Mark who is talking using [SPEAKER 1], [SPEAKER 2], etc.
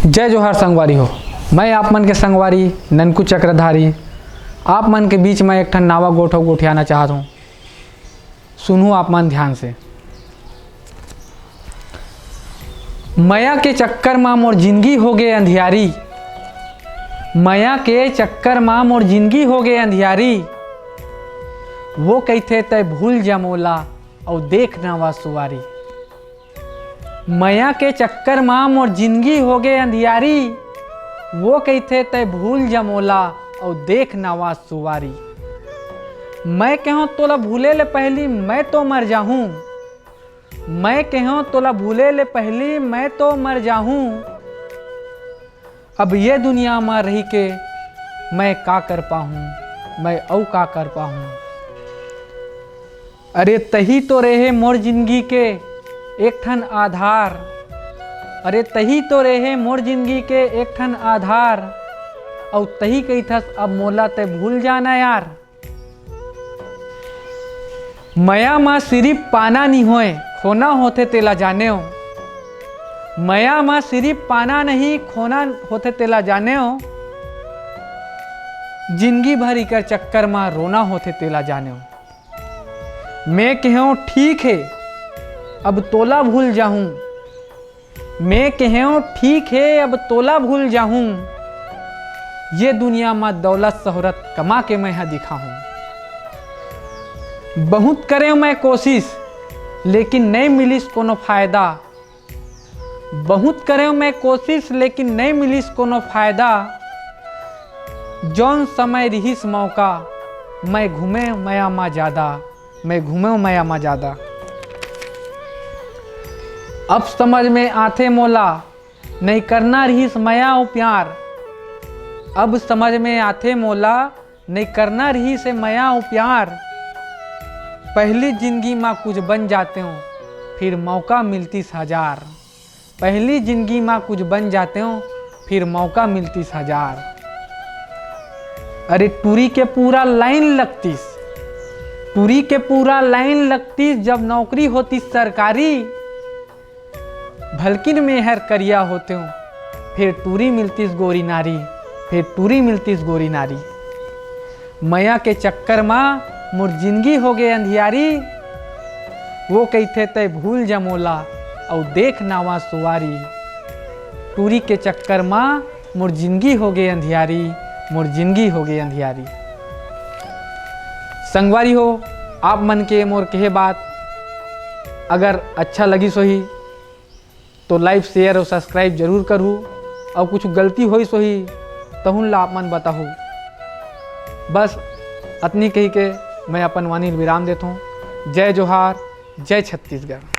[SPEAKER 1] जय जोहार संगवारी हो। मैं आप मन के संगवारी ननकू चक्रधारी आप मन के बीच में एक ठन नावा गोठो गोठियाना चाहत हूँ। सुनू आप मन ध्यान से। माया के चक्कर माँ मोर जिंदगी हो गए अंधियारी, माया के चक्कर माँ मोर जिंदगी हो गए अंधियारी। वो कहते तय भूल जा मोला और देख नवा सुवारी। माया के चक्कर माँ मोर जिंदगी हो गए अंधियारी, वो कहते तय भूल जा मोला और देख नवा सुवारी। मैं कहूँ तोला भूले ले पहली मैं तो मर जाहूँ, मैं कहूँ तोला भूले ले पहली मैं तो मर जाहूँ। अब ये दुनिया में रही के मैं का कर पाहूँ, मैं औ का कर पाहूँ। अरे तही तो रहे मोर जिंदगी के एक ठन आधार, अरे तही तो रहे मोर जिंदगी के एक ठन आधार। और तही कही थस अब मोला ते भूल जाना यार। माया माँ सिर्फ पाना नहीं होए खोना होते तेला जाने हो, माया माँ सिर्फ पाना नहीं खोना होते तेला जाने हो। जिंदगी भरी कर चक्कर माँ रोना होते तेला जाने हो। मैं कहूँ ठीक है अब तोला भूल जाऊं, मैं कहूँ ठीक है अब तोला भूल जाऊं। ये दुनिया में दौलत शोहरत कमा के मैं दिखाऊं। बहुत करे मैं कोशिश लेकिन नहीं मिलिस कोनो फायदा, बहुत करे मैं कोशिश लेकिन नहीं मिलिस कोनो फायदा। जौन समय रहीस मौका मैं घूमे माया माँ ज़्यादा, मैं घूमे माया माँ ज़्यादा। अब समझ में आते मोला नहीं करना रहीस माया ओ प्यार, अब समझ में आते मोला नहीं करना रही से माया ओ प्यार। पहली जिंदगी में कुछ बन जाते हो फिर मौका मिलती हजार, पहली जिंदगी में कुछ बन जाते हो फिर मौका मिलती हजार। अरे टूरी के पूरा लाइन लगतीस, टूरी के पूरा लाइन लगतीस जब नौकरी होती सरकारी। भलकिन में हर करिया होते हो फिर टूरी मिलतीस गोरी नारी, फिर टूरी मिलतीस गोरी नारी। माया के चक्कर माँ मोर जिंदगी हो गए अंधियारी, वो कहते तय भूल जा मोला और देख नावा सुवारी। टूरी के चक्कर माँ मोर जिंदगी हो गए अंधियारी, मोर जिंदगी हो गई अंधियारी। संगवारी हो आप मन के मोर कहे बात अगर अच्छा लगी सोही तो लाइक शेयर और सब्सक्राइब जरूर करूँ। और कुछ गलती होई सोही तहुन ला आप मन बताहू। बस अतनी कही के मैं अपन वाणी विराम देता हूँ। जय जोहार, जय छत्तीसगढ़।